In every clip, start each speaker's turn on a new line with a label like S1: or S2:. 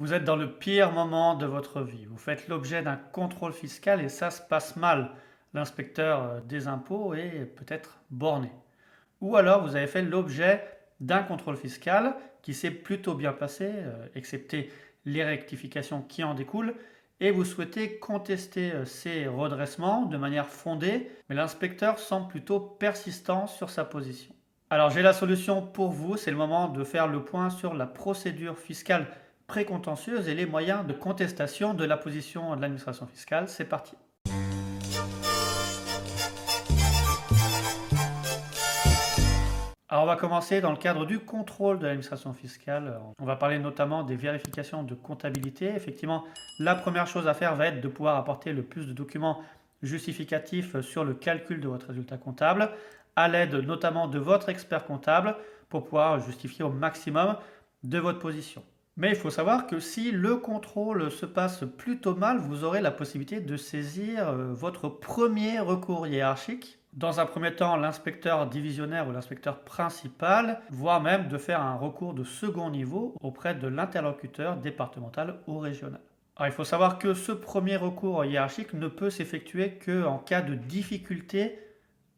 S1: Vous êtes dans le pire moment de votre vie. Vous faites l'objet d'un contrôle fiscal et ça se passe mal. L'inspecteur des impôts est peut-être borné. Ou alors vous avez fait l'objet d'un contrôle fiscal qui s'est plutôt bien passé, excepté les rectifications qui en découlent, et vous souhaitez contester ces redressements de manière fondée, mais l'inspecteur semble plutôt persistant sur sa position. Alors j'ai la solution pour vous, c'est le moment de faire le point sur la procédure fiscale précontentieuse et les moyens de contestation de la position de l'administration fiscale. C'est parti. Alors on va commencer dans le cadre du contrôle de l'administration fiscale. On va parler notamment des vérifications de comptabilité. Effectivement, la première chose à faire va être de pouvoir apporter le plus de documents justificatifs sur le calcul de votre résultat comptable, à l'aide notamment de votre expert comptable, pour pouvoir justifier au maximum de votre position. Mais il faut savoir que si le contrôle se passe plutôt mal, vous aurez la possibilité de saisir votre premier recours hiérarchique. Dans un premier temps, l'inspecteur divisionnaire ou l'inspecteur principal, voire même de faire un recours de second niveau auprès de l'interlocuteur départemental ou régional. Alors, il faut savoir que ce premier recours hiérarchique ne peut s'effectuer qu'en cas de difficulté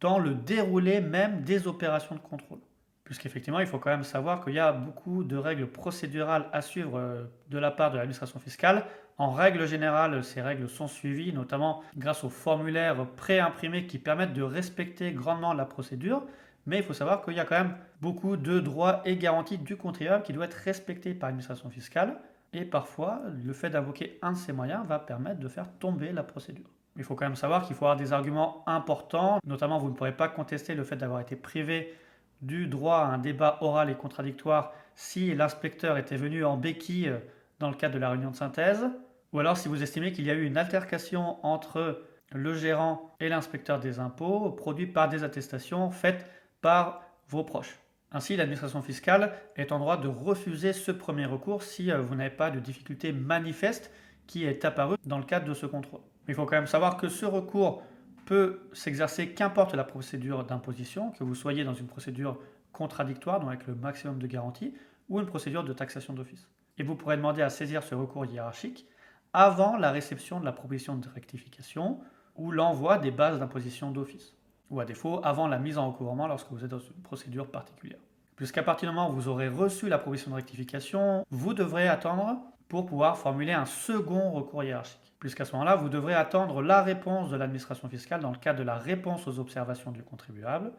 S1: dans le déroulé même des opérations de contrôle. Puisqu'effectivement, il faut quand même savoir qu'il y a beaucoup de règles procédurales à suivre de la part de l'administration fiscale. En règle générale, ces règles sont suivies, notamment grâce aux formulaires pré-imprimés qui permettent de respecter grandement la procédure. Mais il faut savoir qu'il y a quand même beaucoup de droits et garanties du contribuable qui doivent être respectés par l'administration fiscale. Et parfois, le fait d'invoquer un de ces moyens va permettre de faire tomber la procédure. Il faut quand même savoir qu'il faut avoir des arguments importants. Notamment, vous ne pourrez pas contester le fait d'avoir été privé du droit à un débat oral et contradictoire si l'inspecteur était venu en béquille dans le cadre de la réunion de synthèse, ou alors si vous estimez qu'il y a eu une altercation entre le gérant et l'inspecteur des impôts produite par des attestations faites par vos proches. Ainsi, l'administration fiscale est en droit de refuser ce premier recours si vous n'avez pas de difficulté manifeste qui est apparue dans le cadre de ce contrôle. Mais il faut quand même savoir que ce recours peut s'exercer qu'importe la procédure d'imposition, que vous soyez dans une procédure contradictoire, donc avec le maximum de garantie, ou une procédure de taxation d'office. Et vous pourrez demander à saisir ce recours hiérarchique avant la réception de la proposition de rectification ou l'envoi des bases d'imposition d'office, ou à défaut, avant la mise en recouvrement lorsque vous êtes dans une procédure particulière. Puisqu'à partir du moment où vous aurez reçu la proposition de rectification, vous devrez attendre pour pouvoir formuler un second recours hiérarchique. Puisqu'à ce moment-là, vous devrez attendre la réponse de l'administration fiscale dans le cadre de la réponse aux observations du contribuable,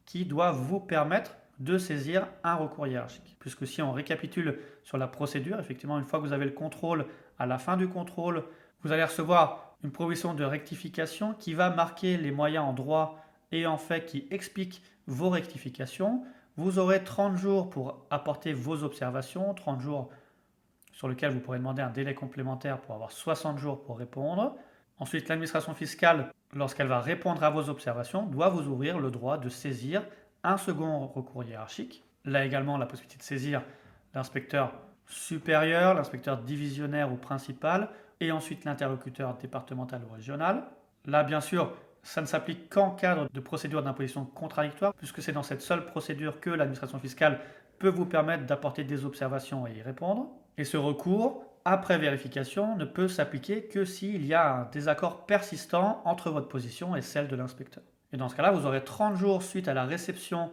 S1: qui doit vous permettre de saisir un recours hiérarchique. Puisque si on récapitule sur la procédure, effectivement, une fois que vous avez le contrôle, à la fin du contrôle, vous allez recevoir une proposition de rectification qui va marquer les moyens en droit et en fait qui explique vos rectifications. Vous aurez 30 jours pour apporter vos observations, 30 jours sur lesquels vous pourrez demander un délai complémentaire pour avoir 60 jours pour répondre. Ensuite, l'administration fiscale, lorsqu'elle va répondre à vos observations, doit vous ouvrir le droit de saisir un second recours hiérarchique. Là également, la possibilité de saisir l'inspecteur supérieur, l'inspecteur divisionnaire ou principal, et ensuite l'interlocuteur départemental ou régional. Là, bien sûr, ça ne s'applique qu'en cadre de procédure d'imposition contradictoire, puisque c'est dans cette seule procédure que l'administration fiscale peut vous permettre d'apporter des observations et y répondre. Et ce recours, après vérification, ne peut s'appliquer que s'il y a un désaccord persistant entre votre position et celle de l'inspecteur. Et dans ce cas-là, vous aurez 30 jours suite à la réception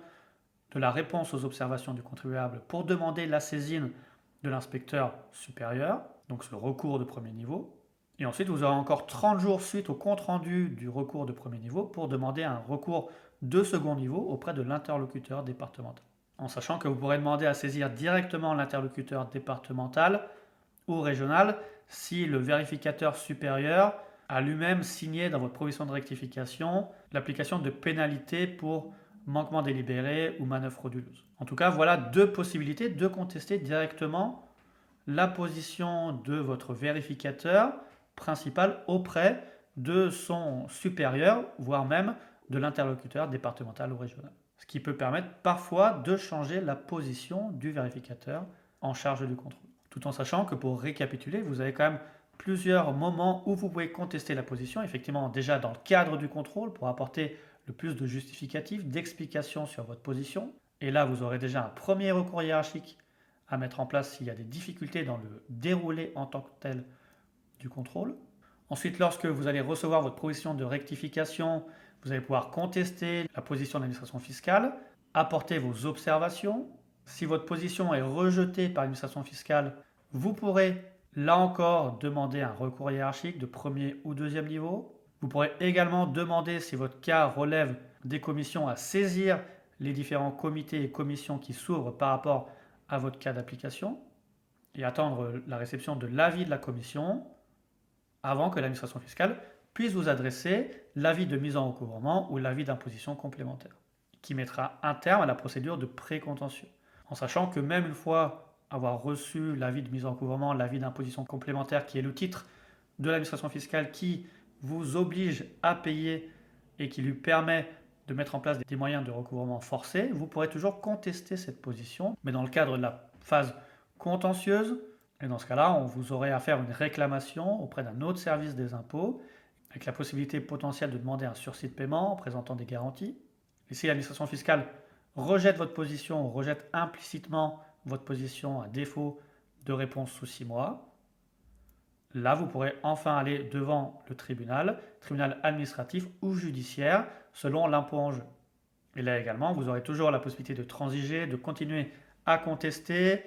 S1: de la réponse aux observations du contribuable pour demander la saisine de l'inspecteur supérieur, donc ce recours de premier niveau. Et ensuite, vous aurez encore 30 jours suite au compte-rendu du recours de premier niveau pour demander un recours de second niveau auprès de l'interlocuteur départemental. En sachant que vous pourrez demander à saisir directement l'interlocuteur départemental ou régional si le vérificateur supérieur a lui-même signé dans votre provision de rectification l'application de pénalités pour manquement délibéré ou manœuvre frauduleuse. En tout cas, voilà deux possibilités de contester directement la position de votre vérificateur principal auprès de son supérieur, voire même de l'interlocuteur départemental ou régional. Ce qui peut permettre parfois de changer la position du vérificateur en charge du contrôle. Tout en sachant que pour récapituler, vous avez quand même plusieurs moments où vous pouvez contester la position, effectivement déjà dans le cadre du contrôle pour apporter le plus de justificatifs, d'explications sur votre position. Et là, vous aurez déjà un premier recours hiérarchique à mettre en place s'il y a des difficultés dans le déroulé en tant que tel du contrôle. Ensuite, lorsque vous allez recevoir votre proposition de rectification, vous allez pouvoir contester la position de l'administration fiscale, apporter vos observations. Si votre position est rejetée par l'administration fiscale, vous pourrez là encore demander un recours hiérarchique de premier ou deuxième niveau. Vous pourrez également demander, si votre cas relève des commissions, à saisir les différents comités et commissions qui s'ouvrent par rapport à votre cas d'application et attendre la réception de l'avis de la commission avant que l'administration fiscale puisse vous adresser l'avis de mise en recouvrement ou l'avis d'imposition complémentaire, qui mettra un terme à la procédure de précontentieux. En sachant que même une fois avoir reçu l'avis de mise en recouvrement, l'avis d'imposition complémentaire, qui est le titre de l'administration fiscale qui vous oblige à payer et qui lui permet de mettre en place des moyens de recouvrement forcés, vous pourrez toujours contester cette position, mais dans le cadre de la phase contentieuse. Et dans ce cas-là, on vous aurait à faire une réclamation auprès d'un autre service des impôts, avec la possibilité potentielle de demander un sursis de paiement en présentant des garanties. Et si l'administration fiscale rejette votre position ou rejette implicitement votre position à défaut de réponse sous 6 mois, là, vous pourrez enfin aller devant le tribunal administratif ou judiciaire, selon l'impôt en jeu. Et là également, vous aurez toujours la possibilité de transiger, de continuer à contester,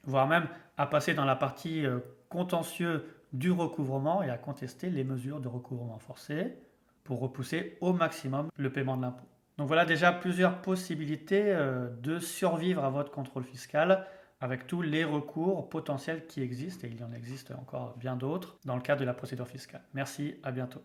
S1: voire même à passer dans la partie contentieux du recouvrement et à contester les mesures de recouvrement forcé pour repousser au maximum le paiement de l'impôt. Donc voilà déjà plusieurs possibilités de survivre à votre contrôle fiscal avec tous les recours potentiels qui existent, et il y en existe encore bien d'autres dans le cadre de la procédure fiscale. Merci, à bientôt.